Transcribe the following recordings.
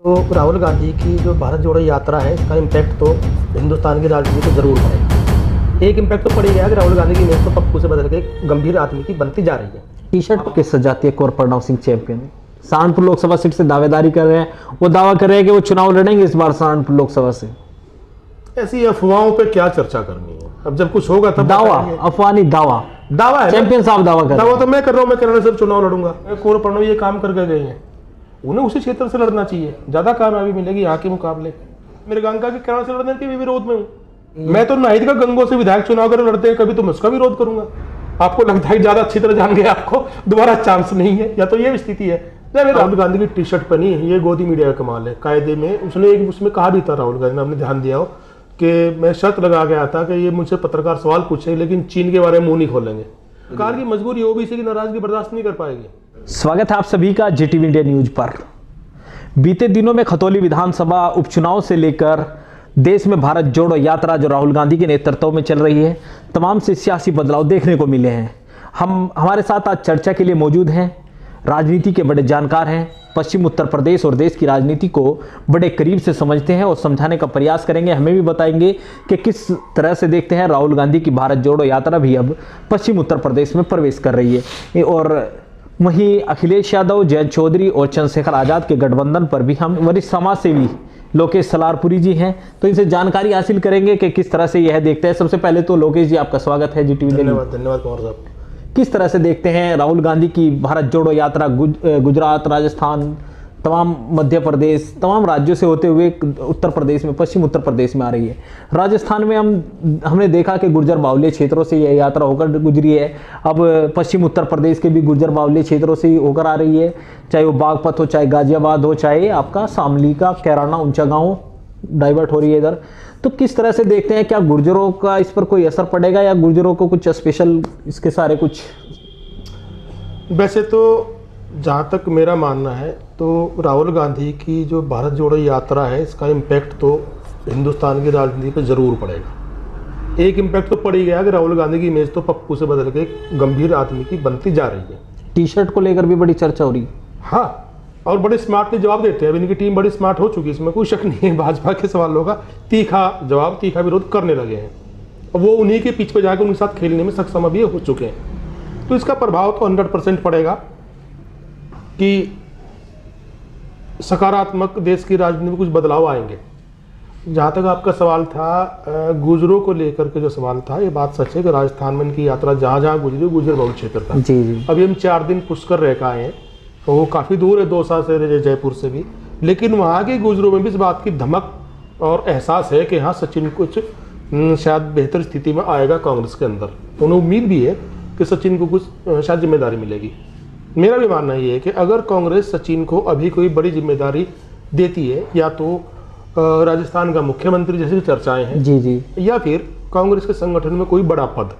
तो राहुल गांधी की जो भारत जोड़ो यात्रा है, इसका इम्पैक्ट तो हिंदुस्तान की राजनीति को जरूर पड़ेगा। एक इम्पैक्ट तो पड़ ही गया कि राहुल गांधी की इमेज तो पप्पू से बदल के एक गंभीर आदमी की बनती जा रही है। टी शर्ट किस जाती है कुंवर प्रणव सिंह चैंपियन सहारनपुर लोकसभा सीट से दावेदारी कर रहे हैं। वो दावा कर रहे हैं कि वो चुनाव लड़ेंगे इस बार सहारनपुर लोकसभा से। ऐसी अफवाहों पे क्या चर्चा करनी है? अब जब कुछ होगा तब दावा, अफवाह नहीं, दावा है। चैंपियन साहब दावा कर रहे दावा हैं। तो मैं कर रहा हूँ, मैं कहने से चुनाव लड़ूंगा। कुंवर प्रणव ये काम करके गए हैं, उन्हें उसी क्षेत्र से लड़ना चाहिए, ज्यादा कामयाबी मिलेगी यहाँ के मुकाबले। मेरे गंगा के किनारे से लड़ने के भी विरोध में हूँ। मैं तो नाहिद का गंगों से विधायक चुनाव कर लड़ते हैं, कभी तो मैं उसका विरोध करूंगा। आपको लगता है ज्यादा अच्छी तरह जान गए, आपको दोबारा चांस नहीं है, या तो ये स्थिति है। राहुल गांधी की टी शर्ट पहनी है, ये गोदी मीडिया का कमाल है। कायदे में उसने उसमें कहा भी था, राहुल गांधी ने, आपने ध्यान दिया हो कि मैं शर्त लगा गया था कि ये मुझसे पत्रकार सवाल पूछे लेकिन चीन के बारे में मुंह नहीं खोलेंगे। सरकार की मजबूरी ओबीसी की नाराजगी बर्दाश्त नहीं कर पाएगी। स्वागत है आप सभी का जीटीवी इंडिया न्यूज पर। बीते दिनों में खतौली विधानसभा उपचुनाव से लेकर देश में भारत जोड़ो यात्रा जो राहुल गांधी के नेतृत्व में चल रही है, तमाम से सियासी बदलाव देखने को मिले हैं। हमारे साथ आज चर्चा के लिए मौजूद हैं राजनीति के बड़े जानकार हैं, पश्चिम उत्तर प्रदेश और देश की राजनीति को बड़े करीब से समझते हैं और समझाने का प्रयास करेंगे। हमें भी बताएंगे कि किस तरह से देखते हैं राहुल गांधी की भारत जोड़ो यात्रा भी अब पश्चिम उत्तर प्रदेश में प्रवेश कर रही है। और वहीं अखिलेश यादव, जयंत चौधरी और चंद्रशेखर आजाद के गठबंधन पर भी हम वरिष्ठ समाज सेवी लोकेश सलारपुरी जी हैं, तो इनसे जानकारी हासिल करेंगे कि किस तरह से यह देखते हैं। सबसे पहले तो लोकेश जी, आपका स्वागत है जीटीवी। धन्यवाद कुंवर साहब। किस तरह से देखते हैं राहुल गांधी की भारत जोड़ो यात्रा गुजरात, राजस्थान, तमाम मध्य प्रदेश, तमाम राज्यों से होते हुए उत्तर प्रदेश में, पश्चिम उत्तर प्रदेश में आ रही है। राजस्थान में हमने देखा कि गुर्जर बावली क्षेत्रों से यह यात्रा होकर गुजरी है। अब पश्चिम उत्तर प्रदेश के भी गुर्जर बावली क्षेत्रों से होकर आ रही है, चाहे वो बागपत हो, चाहे गाजियाबाद हो, चाहे आपका शामली का कैराना ऊंचा गाँव डाइवर्ट हो रही है इधर। तो किस तरह से देखते हैं, क्या गुर्जरों का इस पर कोई असर पड़ेगा या गुर्जरों को कुछ स्पेशल इसके सारे कुछ? वैसे तो जहाँ तक मेरा मानना है तो राहुल गांधी की जो भारत जोड़ो यात्रा है, इसका इम्पैक्ट तो हिंदुस्तान की राजनीति पर जरूर पड़ेगा। एक इम्पैक्ट तो पड़ ही गया कि राहुल गांधी की इमेज तो पप्पू से बदल के एक गंभीर आदमी की बनती जा रही है। टी शर्ट को लेकर भी बड़ी चर्चा हो रही है। हाँ, और बड़े स्मार्टली जवाब देते हैं। अब इनकी टीम बड़ी स्मार्ट हो चुकी है, इसमें कोई शक नहीं है। भाजपा के सवालों का तीखा जवाब, तीखा विरोध करने लगे हैं। और वो उन्हीं के पीछे जाकर उनके साथ खेलने में सक्षम अभी हो चुके हैं। तो इसका प्रभाव तो 100% पड़ेगा कि सकारात्मक देश की राजनीति में कुछ बदलाव आएंगे। जहाँ तक आपका सवाल था गुजरों को लेकर के, जो सवाल था, ये बात सच है कि राजस्थान में इनकी यात्रा जहाँ जहाँ गुजरी गुजर बहुल क्षेत्र था। जी। अभी हम 4 दिन पुष्कर रह के आए हैं, तो वो काफ़ी दूर है, दौसा से, जयपुर से भी। लेकिन वहाँ के गुजरों में भी इस बात की धमक और एहसास है कि हाँ, सचिन कुछ शायद बेहतर स्थिति में आएगा कांग्रेस के अंदर। उन्हें उम्मीद भी है कि सचिन को कुछ शायद जिम्मेदारी मिलेगी। मेरा भी मानना ये है कि अगर कांग्रेस सचिन को अभी कोई बड़ी जिम्मेदारी देती है, या तो राजस्थान का मुख्यमंत्री जैसी चर्चाएं हैं, जी, या फिर कांग्रेस के संगठन में कोई बड़ा पद।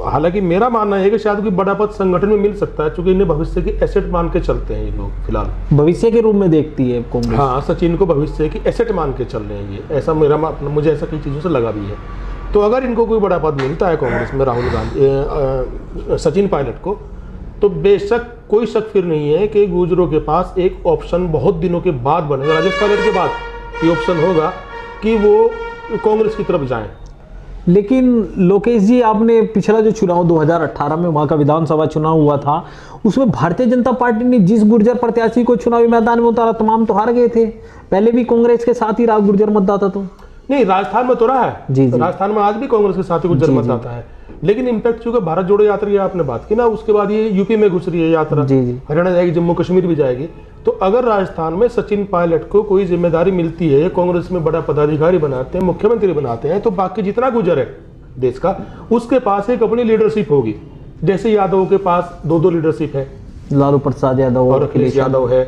हालांकि मेरा मानना है कि शायद कोई बड़ा पद संगठन में मिल सकता है, क्योंकि इन्हें भविष्य की एसेट मान के चलते हैं ये लोग। फिलहाल भविष्य के रूप में देखती है कांग्रेस। हाँ, सचिन को भविष्य की एसेट मान के चल रहे हैं ये, ऐसा मुझे ऐसा कई चीज़ों से लगा भी है। तो अगर इनको कोई बड़ा पद मिलता है कांग्रेस में, राहुल गांधी, सचिन पायलट को, तो बेशक कोई शक फिर नहीं है कि गुजरों के पास एक ऑप्शन बहुत दिनों के बाद बनेगा, राजेश पायलट के बाद ये ऑप्शन होगा कि वो कांग्रेस की तरफ जाएं। लेकिन लोकेश जी, आपने पिछला जो चुनाव 2018 में वहाँ का विधानसभा चुनाव हुआ था, उसमें भारतीय जनता पार्टी ने जिस गुर्जर प्रत्याशी को चुनावी मैदान में उतारा, तमाम तो हार गए थे। पहले भी कांग्रेस के साथ ही रहा गुर्जर मतदाता। तो नहीं, राजस्थान में तो रहा है। जी। राजस्थान में आज भी कांग्रेस के साथ ही गुर्जर मतदाता है। लेकिन इम्पैक्ट चूंकि भारत जोड़ो यात्रा की आपने बात की ना, उसके बाद ये यूपी में घुस रही है यात्रा। जी। हरियाणा जाएगी, जम्मू कश्मीर भी जाएगी। तो अगर राजस्थान में सचिन पायलट को कोई जिम्मेदारी मिलती है, कांग्रेस में बड़ा पदाधिकारी बनाते हैं, मुख्यमंत्री बनाते हैं, तो बाकी जितना गुजर है देश का, उसके पास एक अपनी लीडरशिप होगी। जैसे यादवों के पास 2 लीडरशिप है, लालू प्रसाद यादव और अखिलेश यादव है।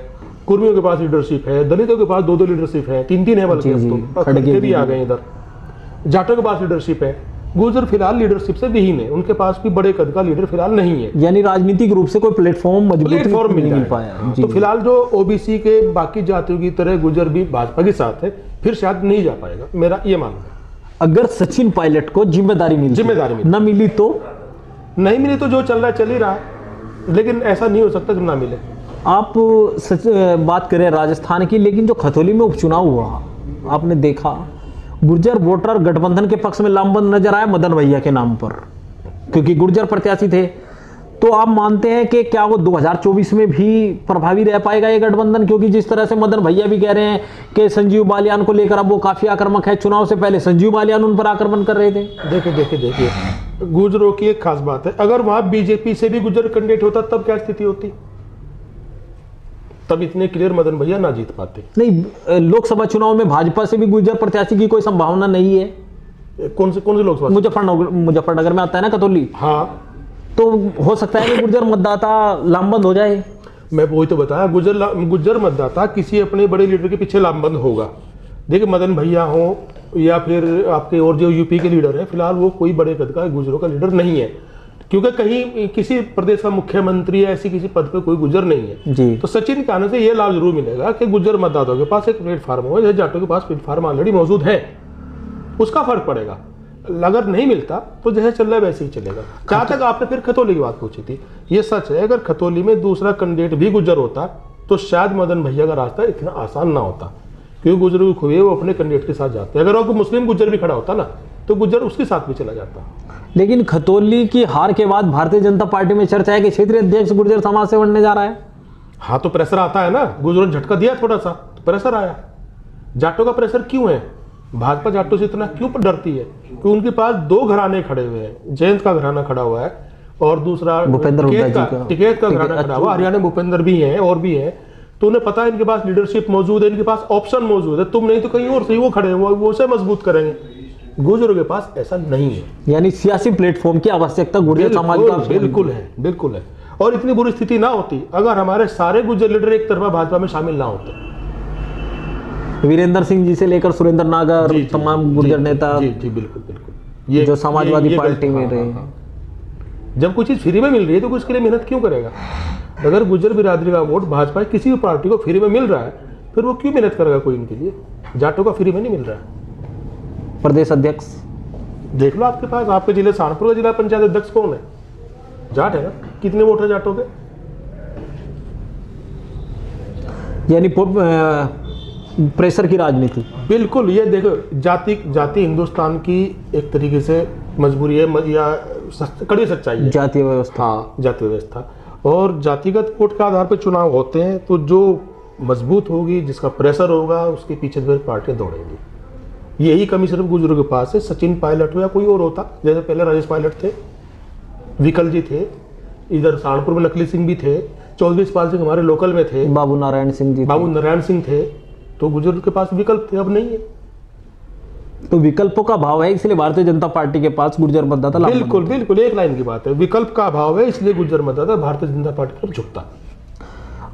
कुर्मियों के पास लीडरशिप है, दलितों के पास 2 लीडरशिप है, 3 है, बल्कि खड़गे भी आ गए इधर। जाटों के पास लीडरशिप है। गुर्जर फिलहाल लीडरशिप से विहीन है, उनके पास कोई बड़े कद का लीडर फिलहाल नहीं है। यानी राजनीतिक रूप से कोई प्लेटफॉर्म मिल पाया। तो फिलहाल जो ओबीसी के बाकी जातियों की तरह गुर्जर भी भाजपा के साथ है, फिर शायद नहीं जा पाएगा, मेरा ये मानना है। अगर सचिन पायलट को जिम्मेदारी न मिली तो नहीं मिली तो जो चल रहा है चल ही रहा है। लेकिन ऐसा नहीं हो सकता कि ना मिले। आप सच बात करें राजस्थान की, लेकिन जो खतौली में उपचुनाव हुआ आपने देखा, गुर्जर वोटर गठबंधन के पक्ष में लामबंद नजर आया मदन भैया के नाम पर, क्योंकि गुर्जर प्रत्याशी थे। तो आप मानते हैं कि क्या वो 2024 में भी प्रभावी रह पाएगा ये गठबंधन? क्योंकि जिस तरह से मदन भैया भी कह रहे हैं कि संजीव बालियान को लेकर अब वो काफी आक्रामक है, चुनाव से पहले संजीव बालियान उन पर आक्रमण कर रहे थे। देखिए गुर्जरों की एक खास बात है, अगर वहां बीजेपी से भी गुर्जर कैंडिडेट होता तब क्या स्थिति होती? तब इतने क्लियर मदन भैया ना जीत पाते। नहीं, लोकसभा चुनाव में भाजपा से भी गुर्जर प्रत्याशी की कोई संभावना नहीं है। कौन से लोकसभा? मुजफ्फरनगर में आता है ना खतौली। हाँ, तो हो सकता है कि गुर्जर मतदाता लामबंद हो जाए। मैं वही तो बताया, गुर्जर मतदाता किसी अपने बड़े लीडर के पीछे लामबंद होगा। देखिए मदन भैया हो या फिर आपके और जो यूपी के लीडर हैं, फिलहाल वो कोई बड़े कद का गुर्जरों का लीडर नहीं है, क्योंकि कहीं किसी प्रदेश का मुख्यमंत्री या ऐसी किसी पद पे कोई गुर्जर नहीं है जी। तो सचिन के आने से ये लाभ जरूर मिलेगा कि गुर्जर मतदाताओं के पास एक प्लेटफार्म हो, जैसे जाटों के पास प्लेटफार्म ऑलरेडी मौजूद है, उसका फर्क पड़ेगा। अगर नहीं मिलता तो जैसे चल रहा है वैसे ही चलेगा। जहां तक आपने फिर खतौली की बात पूछी थी, ये सच है, अगर खतौली में दूसरा कैंडिडेट भी गुर्जर होता तो शायद मदन भैया का रास्ता इतना आसान ना होता, क्योंकि गुर्जर की खुबी वो अपने कैंडिडेट के साथ जाते हैं। अगर वो मुस्लिम गुर्जर भी खड़ा होता ना तो गुर्जर उसके साथ भी चला जाता। लेकिन खतौली की हार के बाद भारतीय जनता पार्टी में चर्चा है कि क्षेत्रीय अध्यक्ष गुर्जर समाज से बनने जा रहा है। हाँ, तो प्रेशर आता है ना, गुर्जरों ने झटका दिया थोड़ा सा तो प्रेशर आया। जाटों का प्रेशर क्यों है? भाजपा जाटों से इतना क्यों डरती है? क्योंकि उनके पास दो घराने खड़े हुए हैं, जयंत का घराना खड़ा हुआ है और दूसरा टिकैत का घराना खड़ा हुआ। हरियाणा भूपेंद्र भी है और भी है, तो उन्हें पता है इनके पास लीडरशिप मौजूद है, इनके पास ऑप्शन मौजूद है, तुम नहीं तो कहीं और से वो खड़े हुए, वो उसे मजबूत करेंगे। गुर्जरों के पास ऐसा नहीं है, यानी सियासी प्लेटफॉर्म की आवश्यकता गुर्जर समाज का बिल्कुल है। और इतनी बुरी स्थिति ना होती अगर हमारे सारे गुर्जर लीडर एक तरफा भाजपा में शामिल ना होते। वीरेंद्र सिंह जी से लेकर सुरेंद्र नागर, तमाम गुर्जर नेता जी बिल्कुल ये जो समाजवादी पार्टी में रहे। जब कुछ चीज फ्री में मिल रही है तो उसके लिए मेहनत क्यों करेगा? अगर गुर्जर बिरादरी का वोट भाजपा किसी भी पार्टी को फ्री में मिल रहा है फिर वो क्यों मेहनत करेगा कोई इनके लिए? जाटों का फ्री में नहीं मिल रहा है। प्रदेश अध्यक्ष देख लो आपके पास, आपके जिले सहारनपुर का जिला पंचायत अध्यक्ष कौन है? जाट है ना। कितने वोट है जाटों के? यानी प्रेशर की राजनीति। बिल्कुल, ये देखो जाति हिंदुस्तान की एक तरीके से मजबूरी है या कड़ी सच्चाई है। जातीय व्यवस्था। हाँ, जातीय व्यवस्था और जातिगत वोट के आधार पर चुनाव होते हैं, तो जो मजबूत होगी, जिसका प्रेशर होगा, उसके पीछे फिर पार्टियां दौड़ेंगी। यही कमी सिर्फ गुर्जरों के पास है। सचिन पायलट हो या कोई और होता, जैसे पहले राजेश पायलट थे, विकल जी थे, इधर सहारनपुर में नकली सिंह भी थे, चौधरी इस्पाल सिंह हमारे लोकल में थे, बाबू नारायण सिंह थे, तो गुर्जरों के पास विकल्प थे, अब नहीं है। तो विकल्पों का अभाव है, इसलिए भारतीय जनता पार्टी के पास गुर्जर मतदाता बिल्कुल एक लाइन की बात है, विकल्प का अभाव है, इसलिए गुर्जर मतदाता भारतीय जनता पार्टी पर झुकता।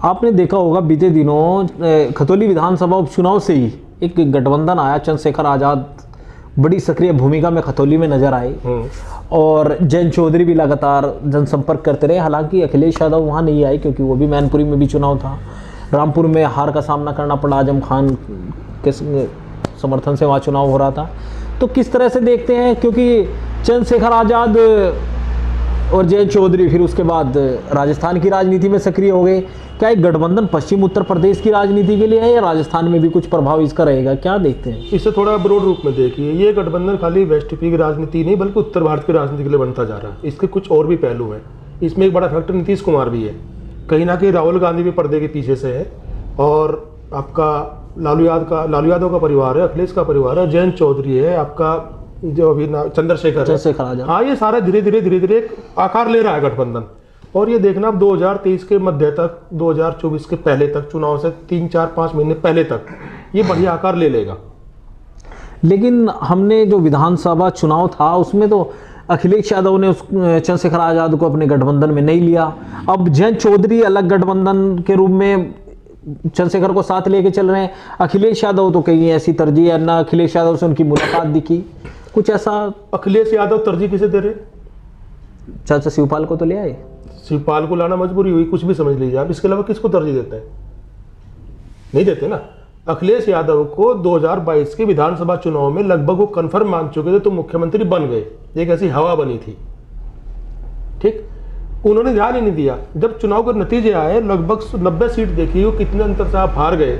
आपने देखा होगा बीते दिनों खतौली विधानसभा उपचुनाव से ही एक गठबंधन आया, चंद्रशेखर आजाद बड़ी सक्रिय भूमिका में खतौली में नजर आए और जयंत चौधरी भी लगातार जनसंपर्क करते रहे। हालांकि अखिलेश यादव वहां नहीं आए क्योंकि वो भी मैनपुरी में भी चुनाव था, रामपुर में हार का सामना करना पड़ा, आजम खान के समर्थन से वहाँ चुनाव हो रहा था। तो किस तरह से देखते हैं, क्योंकि चंद्रशेखर आजाद और जयंत चौधरी फिर उसके बाद राजस्थान की राजनीति में सक्रिय हो गए, क्या एक गठबंधन पश्चिम उत्तर प्रदेश की राजनीति के लिए है या राजस्थान में भी कुछ प्रभाव इसका रहेगा, क्या देखते हैं? इसे थोड़ा ब्रॉड रूप में देखिए, ये गठबंधन खाली वेस्ट यूपी की राजनीति नहीं बल्कि उत्तर भारत की राजनीति के लिए बनता जा रहा है। इसके कुछ और भी पहलू हैं। इसमें एक बड़ा फैक्टर नीतीश कुमार भी है, कहीं ना कहीं राहुल गांधी भी पर्दे के पीछे से है, और आपका लालू यादव का परिवार है, अखिलेश का परिवार है, जयंत चौधरी है, आपका जो अभी चंद्रशेखर आजाद। हाँ, ये सारा धीरे धीरे एक आकार ले रहा है गठबंधन। और ये देखना अब 2023 के मध्य तक, 2024 के पहले तक, चुनाव से 3-4-5 महीने पहले तक ये बढ़िया आकार ले लेगा। लेकिन हमने जो विधानसभा चुनाव था उसमें तो अखिलेश यादव ने चंद्रशेखर आजाद को अपने गठबंधन में नहीं लिया। अब जयंत चौधरी अलग गठबंधन के रूप में चंद्रशेखर को साथ लेके चल रहे हैं। अखिलेश यादव तो कहीं ऐसी तरजीह है ना, अखिलेश यादव से उनकी मुलाकात दिखी, कुछ ऐसा। अखिलेश यादव तरजीह किसे दे रहे? चाचा शिवपाल को तो ले आए, शिवपाल को लाना मजबूरी हुई, कुछ भी समझ लीजिए आप। इसके अलावा किसको तरजीह देते हैं? नहीं देते ना। अखिलेश यादव को 2022 के विधानसभा चुनाव में लगभग वो कन्फर्म मान चुके थे, तो मुख्यमंत्री बन गए, एक ऐसी हवा बनी थी, ठीक। उन्होंने ध्यान ही नहीं दिया। जब चुनाव के नतीजे आए, लगभग 90 सीट देखी, वो कितने अंतर से आप हार गए,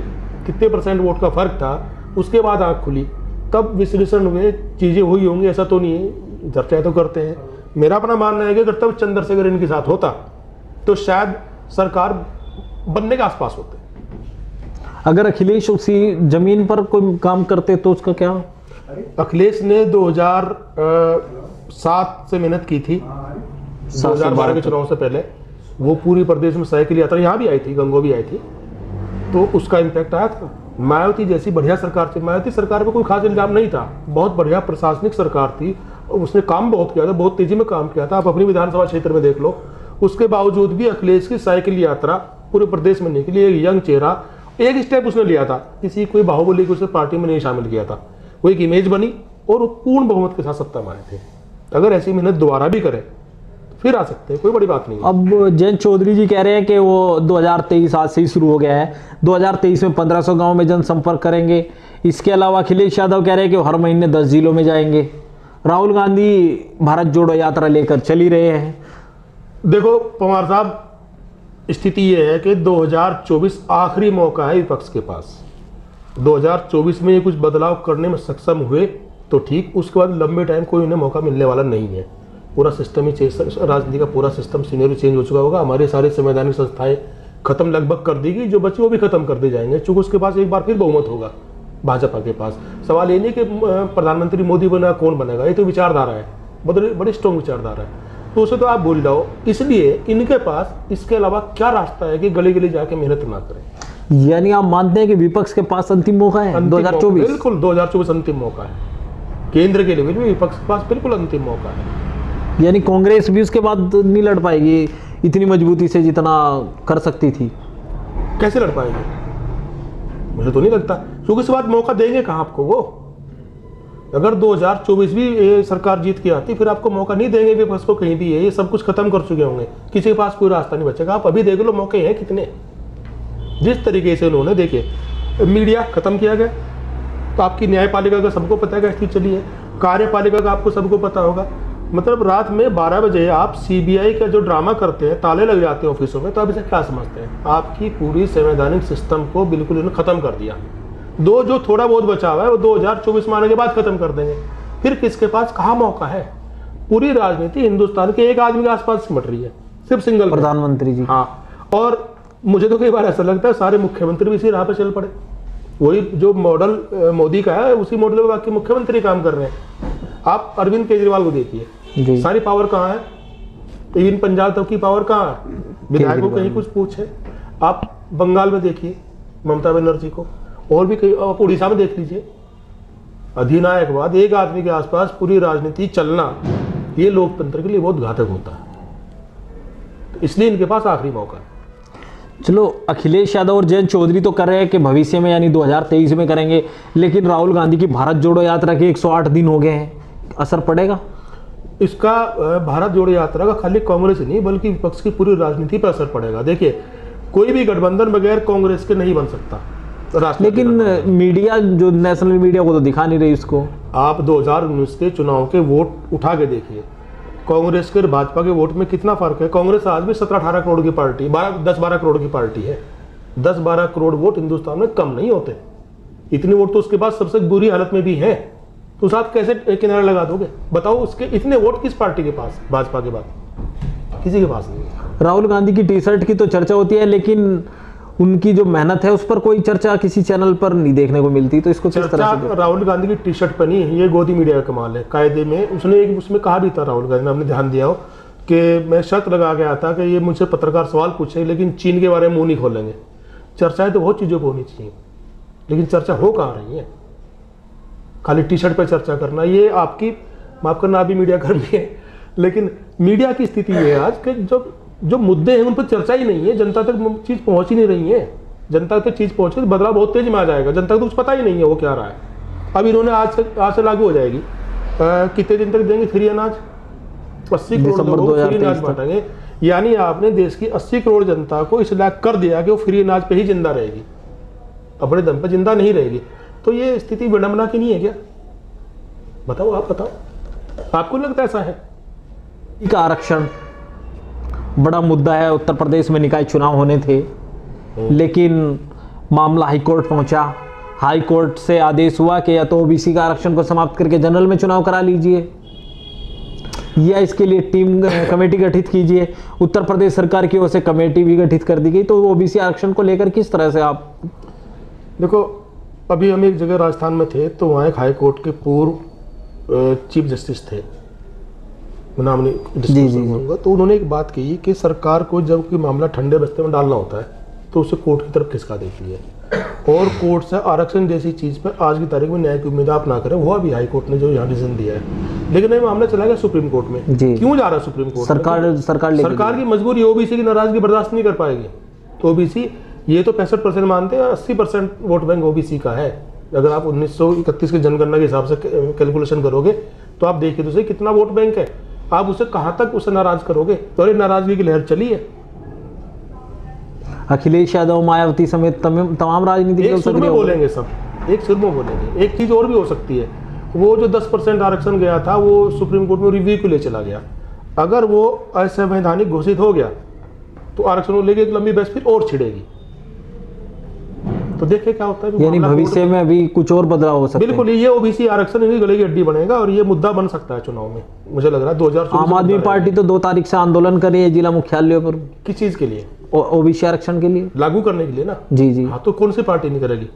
कितने % वोट का फर्क था, उसके बाद आँख खुली, तब विश्लेषण हुए, चीज़ें हुई होंगी, ऐसा तो नहीं है, चर्चाएं तो करते हैं। मेरा अपना मानना है कि अगर तब चंद्रशेखर इनके साथ होता तो शायद सरकार बनने के आसपास होते। अगर अखिलेश उसी जमीन पर कोई काम करते तो उसका क्या? अखिलेश ने 2007 से मेहनत की थी, 2012 के चुनाव से पहले। वो पूरी प्रदेश में साइकिल यात्रा, यहाँ भी आई थी, गंगो भी आई थी, तो उसका इम्पैक्ट आया था। मायावती जैसी बढ़िया सरकार थी, मायावती सरकार में कोई खास इल्जाम नहीं था, बहुत बढ़िया प्रशासनिक सरकार थी, उसने काम बहुत किया था, बहुत तेजी में काम किया था। आप अपनी विधानसभा क्षेत्र में देख लो, उसके बावजूद भी अखिलेश की साइकिल यात्रा पूरे प्रदेश में निकली। एक यंग चेहरा, एक स्टेप उसने लिया था, किसी कोई बाहुबली को उसे पार्टी में नहीं शामिल किया था, वो एक इमेज बनी और वो पूर्ण बहुमत के साथ सत्ता में आए थे। अगर ऐसी मेहनत दोबारा भी करें फिर आ सकते हैं, कोई बड़ी बात नहीं है। अब जयंत चौधरी जी कह रहे हैं कि वो 2023 आज से ही शुरू हो गया है, 2023 में 1500 गांव में जनसंपर्क करेंगे। इसके अलावा अखिलेश यादव कह रहे हैं कि वो हर महीने 10 जिलों में जाएंगे। राहुल गांधी भारत जोड़ो यात्रा लेकर चल ही रहे हैं। देखो पवार साहब, स्थिति ये है कि 2024 आखिरी मौका है विपक्ष के पास। 2024 में ये कुछ बदलाव करने में सक्षम हुए तो ठीक, उसके बाद लंबे टाइम कोई उन्हें मौका मिलने वाला नहीं है। पूरा सिस्टम ही राजनीति का पूरा सिस्टम सीनियर चेंज हो चुका होगा। हमारे सारे संवैधानिक संस्थाएं खत्म लगभग कर दी गई, जो बची वो भी खत्म कर दी जाएंगे, चूंकि उसके पास एक बार फिर बहुमत होगा भाजपा के पास। सवाल ये नहीं कि प्रधानमंत्री मोदी बना कौन बनेगा, ये तो विचारधारा है, बड़ी स्ट्रॉन्ग विचारधारा है, तो उसे तो आप भूल जाओ। इसलिए इनके पास इसके अलावा क्या रास्ता है कि गली गली जाके मेहनत ना करें। यानी आप मानते हैं कि विपक्ष के पास अंतिम मौका है 2024? बिल्कुल 2024 अंतिम मौका है, केंद्र के लेवल में विपक्ष के पास बिल्कुल अंतिम मौका है। यानी कांग्रेस भी उसके बाद नहीं लड़ पाएगी इतनी मजबूती से जितना कर सकती थी? कैसे लड़ पाएगी, मुझे तो नहीं लगता, क्योंकि इस बात मौका देंगे कहाँ आपको वो। अगर 2024 भी ये सरकार जीत के आती फिर आपको मौका नहीं देंगे विपक्ष को कहीं भी है, ये सब कुछ खत्म कर चुके होंगे, किसी के पास कोई रास्ता नहीं बचेगा। आप अभी देख लो मौके हैं कितने, जिस तरीके से उन्होंने देखे मीडिया खत्म किया गया, तो आपकी न्यायपालिका का सबको पता है स्थिति चली है, कार्यपालिका का आपको सबको पता होगा। मतलब रात में 12 बजे आप सीबीआई का जो ड्रामा करते हैं, ताले लग जाते हैं ऑफिसों में, तो आप इसे क्या समझते हैं? आपकी पूरी संवैधानिक सिस्टम को बिल्कुल इन्होंने खत्म कर दिया। जो थोड़ा बहुत बचा हुआ है वो 2024 में आने के बाद खत्म कर देंगे, फिर किसके पास कहाँ मौका है? पूरी राजनीति हिंदुस्तान के एक आदमी के आसपास सिमट रही है, सिर्फ सिंगल प्रधानमंत्री जी। हाँ, और मुझे तो कई बार ऐसा लगता है सारे मुख्यमंत्री भी इसी राह पर चल पड़े, वही जो मॉडल मोदी का है उसी मॉडल में बाकी मुख्यमंत्री काम कर रहे हैं। आप अरविंद केजरीवाल को देखिए, सारी पावर कहाँ है, इवन पंजाब तक की पावर कहाँ है, विधायकों कहीं कुछ पूछे। आप बंगाल में देखिए ममता बनर्जी को, और भी कई, आप उड़ीसा में देख लीजिए। अधिनायकवाद, एक आदमी के आसपास पूरी राजनीति चलना, ये लोकतंत्र के लिए बहुत घातक होता है, तो इसलिए इनके पास आखिरी मौका है। चलो, अखिलेश यादव और जयंत चौधरी तो कर रहे हैं कि भविष्य में यानी 2023 में करेंगे, लेकिन राहुल गांधी की भारत जोड़ो यात्रा के 108 दिन हो गए हैं, असर पड़ेगा इसका? भारत जोड़ो यात्रा का खाली कांग्रेस ही नहीं बल्कि विपक्ष की पूरी राजनीति पर असर पड़ेगा। देखिए, कोई भी गठबंधन बगैर कांग्रेस के नहीं बन सकता, लेकिन मीडिया, जो नेशनल मीडिया, वो तो दिखा नहीं रही उसको। आप 2019 के चुनाव के वोट उठा के देखिए, कांग्रेस के और भाजपा के वोट में कितना फर्क है। कांग्रेस आज भी 17-18 करोड़ की पार्टी, 10-12 करोड़ की पार्टी है। 10-12 करोड़ वोट हिंदुस्तान में कम नहीं होते, इतने वोट तो उसके पास सबसे बुरी हालत में भी है, तो आप कैसे किनारे लगा दोगे? बताओ, उसके इतने वोट किस पार्टी के पास, भाजपा के बाद किसी के पास नहीं। राहुल गांधी की टी शर्ट की तो चर्चा होती है, लेकिन उनकी जो मेहनत है उस पर कोई चर्चा किसी चैनल पर नहीं देखने को मिलती, तो इसको किस तरह से? राहुल गांधी की टी शर्ट पर नहीं, ये गोदी मीडिया का कमाल है। कायदे में उसमें कहा भी था राहुल गांधी ने, आपने ध्यान दिया हो कि मैं शर्त लगा गया था कि ये मुझसे पत्रकार सवाल पूछे लेकिन चीन के बारे में मुंह नहीं खोलेंगे। चर्चाएं तो बहुत चीज़ों पर होनी चाहिए, लेकिन चर्चा हो कहाँ रही है? खाली टी शर्ट पर चर्चा करना, ये आपकी, माफ करना, अभी मीडिया कर्मी है, लेकिन मीडिया की स्थिति ये है आज कि जो मुद्दे हैं उन पर चर्चा ही नहीं है, जनता तक चीज़ पहुंच ही नहीं रही है। जनता तक चीज़ पहुंचे तो बदलाव बहुत तेज में आ जाएगा, जनता को कुछ पता ही नहीं है वो क्या रहा है। अब इन्होंने आज से लागू हो जाएगी, कितने दिन तक देंगे फ्री अनाज? 80 करोड़ फ्री अनाज बांटेंगे, यानी आपने देश की 80 करोड़ जनता को इस लायक कर दिया कि वो फ्री अनाज पे ही जिंदा रहेगी, अपने दम पे जिंदा नहीं रहेगी। तो ये स्थिति विडंबना की नहीं है क्या? बताओ, आप बताओ, आपको लगता है ऐसा है? का आरक्षण बड़ा मुद्दा है। उत्तर प्रदेश में निकाय चुनाव होने थे, लेकिन मामला हाईकोर्ट पहुंचा। हाईकोर्ट से आदेश हुआ कि या तो ओबीसी का आरक्षण को समाप्त करके जनरल में चुनाव करा लीजिए, या इसके लिए टीम कमेटी गठित कीजिए। उत्तर प्रदेश सरकार की ओर से कमेटी भी गठित कर दी गई। तो ओबीसी आरक्षण को लेकर किस तरह से आप देखो, अभी हम एक जगह राजस्थान में थे, तो वहाँ एक हाई कोर्ट के पूर्व चीफ जस्टिस थे, मैं नाम नहीं डिस्क्लोज करूंगा, तो उन्होंने एक बात कही कि सरकार को जब कोई मामला ठंडे बस्ते में डालना होता है तो उसे कोर्ट की तरफ खिसका देती है, और कोर्ट से आरक्षण जैसी चीज़ पर आज की तारीख में न्याय की उम्मीद आप ना करें। वो अभी हाई कोर्ट ने जो यहाँ डिसीजन दिया है, लेकिन ये मामला चला गया सुप्रीम कोर्ट में। क्यों जा रहा है सुप्रीम कोर्ट? सरकार की मजबूरी, ओबीसी की नाराजगी बर्दाश्त नहीं कर पाएगी। तो ओबीसी ये तो 65% मानते हैं, 80% वोट बैंक ओबीसी का है। अगर आप 1931 की जनगणना के हिसाब से कैलकुलेशन करोगे तो आप देखिए तो सही कितना वोट बैंक है। आप उसे कहाँ तक उसे नाराज करोगे? तो नाराजगी की लहर चली है। अखिलेश यादव, मायावती समेत तमाम राजनीतिक एक सुर में बोलेंगे सब, एक सुर में बोलेंगे। एक चीज और भी हो सकती है, वो जो 10% आरक्षण गया था वो सुप्रीम कोर्ट में रिव्यू के लिए चला गया। अगर वो असंवैधानिक घोषित हो गया तो आरक्षण को लेकर एक लंबी बहस फिर और छिड़ेगी। तो देखिए क्या होता है। यानी भविष्य में अभी कुछ और बदलाव हो सकता है। बिल्कुल, ये ओबीसी आरक्षण इन्हीं गले की हड्डी बनेगा और ये मुद्दा बन सकता है चुनाव में। मुझे लग रहा है 2024 आम आदमी पार्टी तो 2 तारीख से आंदोलन कर रही है जिला मुख्यालयों पर। किस चीज के लिए? ओबीसी आरक्षण के लिए, लागू करने के लिए ना। जी। हाँ, तो कौन सी पार्टी नहीं करेगी?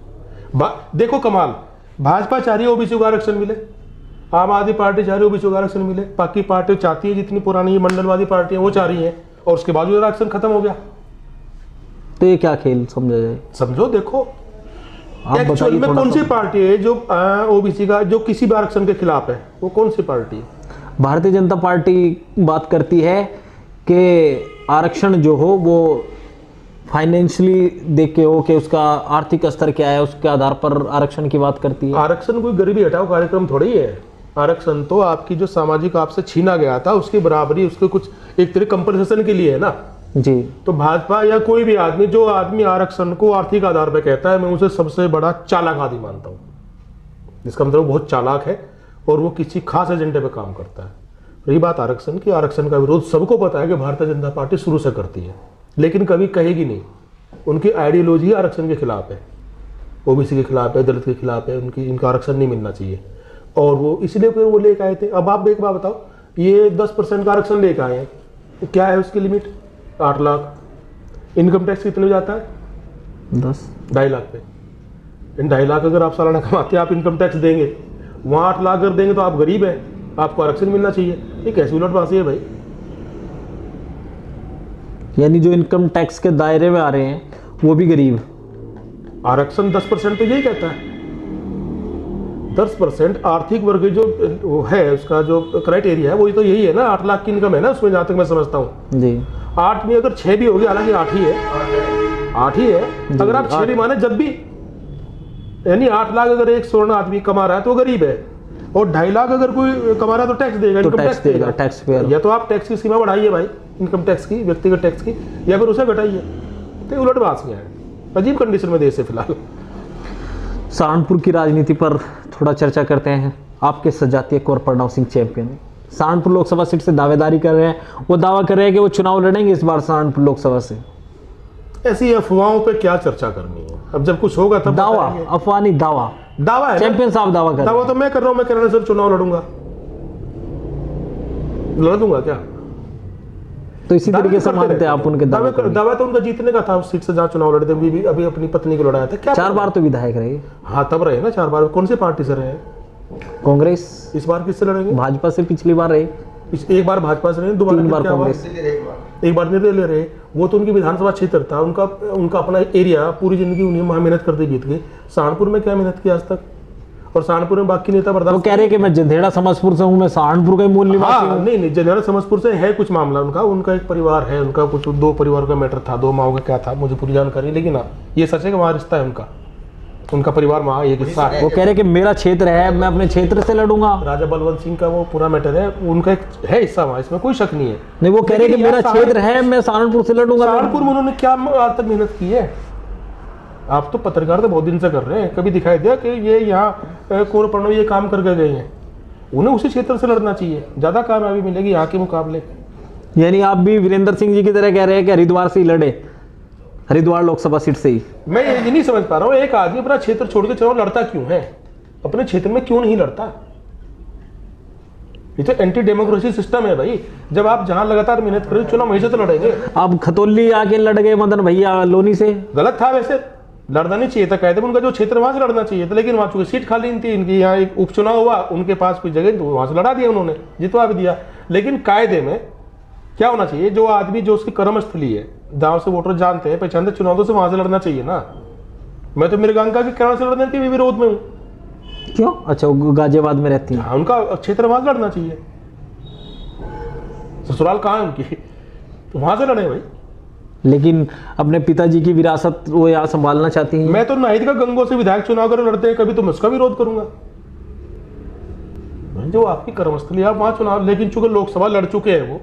देखो कमाल, भाजपा चाह रही है ओबीसी को आरक्षण मिले, आम आदमी पार्टी चाह रही है ओबीसी को आरक्षण मिले, बाकी पार्टी चाहती है, जितनी पुरानी मंडलवादी पार्टियां वो चाह रही है, और उसके बावजूद आरक्षण खत्म हो गया। तो ये क्या खेल समझा जाए? समझो, देखो एक्चुअल में कौन सी पार्टी है जो ओबीसी का, जो किसी भी आरक्षण के खिलाफ है? वो कौन सी पार्टी है? भारतीय जनता पार्टी बात करती है कि आरक्षण जो हो वो फाइनेंशियली देख के हो, कि उसका आर्थिक स्तर क्या है, उसके आधार पर आरक्षण की बात करती है। आरक्षण कोई गरीबी हटाओ कार्यक्रम थोड़ी है। आरक्षण तो आपकी जो सामाजिक आपसे छीना गया था उसकी बराबरी, उसके कुछ एक तरह कंपनसेशन के लिए है ना जी। तो भाजपा या कोई भी आदमी, जो आदमी आरक्षण को आर्थिक आधार पर कहता है, मैं उसे सबसे बड़ा चालाक आदमी मानता हूँ। जिसका मतलब बहुत चालाक है और वो किसी खास एजेंडे पे काम करता है। रही बात आरक्षण की, आरक्षण का विरोध सबको पता है कि भारतीय जनता पार्टी शुरू से करती है, लेकिन कभी कहेगी नहीं। उनकी आइडियोलॉजी आरक्षण के खिलाफ है, ओबीसी के खिलाफ है, दलित के खिलाफ है। इनका आरक्षण नहीं मिलना चाहिए, और वो इसलिए फिर वो लेकर आए थे। अब आप एक बात बताओ, ये 10% का आरक्षण लेकर आए हैं, तो क्या है उसकी लिमिट? 8 लाख। इनकम टैक्स कितने जाता है? 2.5 लाख पे। इन 2.5 लाख अगर आप सालाना कमाते हैं, आप इनकम टैक्स देंगे, वहाँ 8 लाख अगर देंगे तो आप गरीब हैं, आपको आरक्षण मिलना चाहिए। ये कैसी उलटबाजी है भाई? यानी जो इनकम टैक्स के दायरे में आ रहे हैं वो भी गरीब। आरक्षण 10% तो यही कहता है। 10% आर्थिक वर्ग जो है, उसका जो क्राइटेरिया है वो तो यही है ना। 8 लाख की इनकम है ना उसमें, जहाँ तक मैं समझता हूँ जी। 8 में अगर 6 भी होगी, हालांकि 8 ही है, 8 ही है। अगर आप 6 भी माने जब भी, यानी 8 लाख अगर एक स्वर्ण आदमी कमा रहा है तो गरीब है, और 2.5 लाख अगर कोई कमा रहा है तो टैक्स देगा, इनकम टैक्स देगा, टैक्स पेयर। या तो आप टैक्स की सीमा बढ़ाइए भाई, इनकम टैक्स की, व्यक्तिगत टैक्स की, या फिर उसे घटाइए। तो उलट बात क्या है? अजीब कंडीशन में देश है फिलहाल। सहारनपुर की राजनीति पर थोड़ा चर्चा करते हैं। आपके सजातीय कुंवर प्रणव सिंह चैंपियन सहारनपुर लोकसभा सीट से दावेदारी कर रहे हैं। वो दावा कर रहे हैं कि वो चुनाव लड़ेंगे इस बार सहारनपुर लोकसभा से। ऐसी अफवाहों पे क्या चर्चा करनी है? अब जब कुछ होगा तब दावा, अफवाह नहीं, दावा। दावा है, चैंपियन साहब दावा कर। दावा तो मैं कर रहा हूं, मैं कहना सर चुनाव लड़ूंगा, लड़ दूंगा क्या? तो इसी तरीके से मानते हैं आप उनके दावे? दावा तो उनका जीतने का था उस सीट से जहाँ चुनाव लड़े थे। अभी अपनी पत्नी को लड़ाया था क्या? 4 बार तो विधायक रहे। हाँ, तब रहे ना 4 बार। कौन सी पार्टी से रहे? कांग्रेस। इस बार किससे लड़ेंगे? भाजपा से पिछली बार रहे। एक बार भाजपा से रहे, 2 बार कांग्रेस, एक बार निर्दलीय रहे। वो तो उनकी विधानसभा क्षेत्र था, उनका अपना एरिया, पूरी जिंदगी उन्हें वहां मेहनत करते बीत गई। सहारनपुर में क्या मेहनत की आज तक? और सहारनपुर में बाकी नेता बर्दाश्त। वो कह रहे हैं कि मैं जंधेड़ा समझपुर से हूं, मैं सहारनपुर का मूल निवासी हूं। नहीं, जंधेड़ा समझपुर से है कुछ मामला उनका एक परिवार है, उनका कुछ 2 परिवार का मैटर था, 2 माओ का क्या था, मुझे पूरी जानकारी। लेकिन हाँ, ये सच है कि वहाँ रिश्ता है उनका परिवार वहाँ एक हिस्सा है। वो कह रहे कि मेरा क्षेत्र है, मैं अपने क्षेत्र से लड़ूंगा। राजा बलवंत सिंह का वो पूरा मैटर है, उनका एक है हिस्सा वहाँ, इसमें कोई शक नहीं है। नहीं, वो कह रहे कि मेरा क्षेत्र है, मैं सहारनपुर से लड़ूंगा। सहारनपुर में उन्होंने क्या आज तक मेहनत की है? आप तो पत्रकार तो बहुत दिन से कर रहे हैं, कभी दिखाई दिया कि ये यहाँ कुंवर प्रणव ये काम करके गए हैं? उन्हें उसी क्षेत्र से लड़ना चाहिए, ज्यादा कामयाबी मिलेगी यहाँ के मुकाबले। यानी आप भी वीरेंद्र सिंह जी की तरह कह रहे हैं कि हरिद्वार से ही लड़े, हरिद्वार लोकसभा सीट से ही। मैं ये नहीं समझ पा रहा हूँ, एक आदमी अपना क्षेत्र छोड़ के चुनाव लड़ता क्यों है, अपने क्षेत्र में क्यों नहीं लड़ता? ये तो एंटी डेमोक्रेसी सिस्टम है भाई। जब आप जहां लगातार मेहनत करें चुनाव वहीं से तो लड़ेंगे। आप खतौली आके लड़ गए मदन भैया लोनी से, गलत था, वैसे लड़ना नहीं चाहिए था, कहते उनका जो क्षेत्र वहां से लड़ना चाहिए था, लेकिन वहां चूंकि सीट खाली नहीं थी, इनकी यहाँ एक उपचुनाव हुआ, उनके पास कोई जगह तो वहां से लड़ा दिया, उन्होंने जितवा भी दिया। लेकिन कायदे में क्या होना चाहिए, जो आदमी जो उसकी कर्मस्थली है, जहां से वोटर जानते हैं पहचानते, चुनाव से वहां से लड़ना चाहिए ना। मैं तो मृगांका के किरण से लड़ने के भी विरोध में हूँ। क्यों? अच्छा, वो गाजियाबाद में रहती है। हाँ, उनका क्षेत्र वहां से लड़ना चाहिए, ससुराल कहाँ है उनकी, तो वहां से लड़े भाई। लेकिन अपने पिताजी की विरासत वो यहाँ संभालना चाहती हैं। मैं तो नाहिद का गंगो से विधायक चुनाव कर लड़ते हैं, कभी तो मैं उसका विरोध करूंगा। जो आपकी कर्मस्थली आप वहां चुनाव, लेकिन चूंकि लोकसभा लड़ चुके हैं वो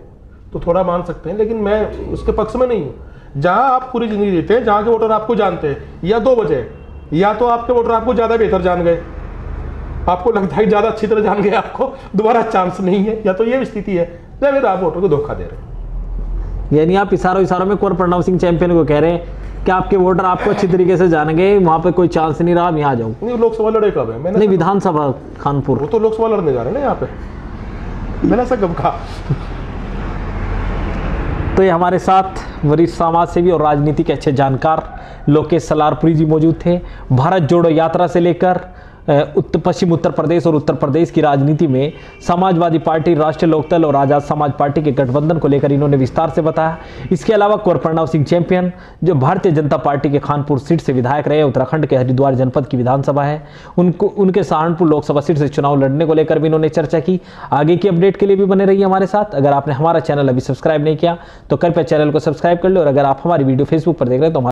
तो थोड़ा मान सकते हैं, लेकिन मैं उसके पक्ष में नहीं हूं। जहां आप पूरी जिंदगी देते हैं, जहां के वोटर आपको जानते हैं, या दो वजह, या तो आपके वोटर आपको ज्यादा बेहतर जान गए, आपको लगता है ज्यादा अच्छी तरह जान गए, आपको दोबारा चांस नहीं है, या तो ये स्थिति है, या फिर आप वोटर को धोखा दे रहे हैं। यानी आप इशारों में कुंवर प्रणव सिंह चैंपियन को कह रहे हैं कि आपके वोटर आपको अच्छी तरीके से जानेंगे, वहां पे कोई चांस नहीं रहा, मैं यहाँ जाऊँ। नहीं, लोकसभा लड़े कब है? मैंने नहीं, विधानसभा खानपुर। वो तो लोकसभा लड़ने जा रहे हैं ना यहाँ पे, मैंने ऐसा कब कहा? तो ये हमारे साथ वरिष्ठ समाज सेवी और राजनीति के अच्छे जानकार लोकेश सलारपुरी जी मौजूद थे। भारत जोड़ो यात्रा से लेकर पश्चिम उत्तर प्रदेश और उत्तर प्रदेश की राजनीति में समाजवादी पार्टी, राष्ट्रीय लोकदल और आजाद समाज पार्टी के गठबंधन को लेकर इन्होंने विस्तार से बताया। इसके अलावा कुंवर प्रणव सिंह चैंपियन, जो भारतीय जनता पार्टी के खानपुर सीट से विधायक रहे, उत्तराखंड के हरिद्वार जनपद की विधानसभा है, उनके सहारनपुर लोकसभा सीट से चुनाव लड़ने को लेकर भी इन्होंने चर्चा की। आगे की अपडेट के लिए भी बने रहिए हमारे साथ। अगर आपने हमारा चैनल अभी सब्सक्राइब नहीं किया तो कृपया चैनल को सब्सक्राइब कर लो, और अगर आप हमारी वीडियो फेसबुक पर देख रहे हैं तो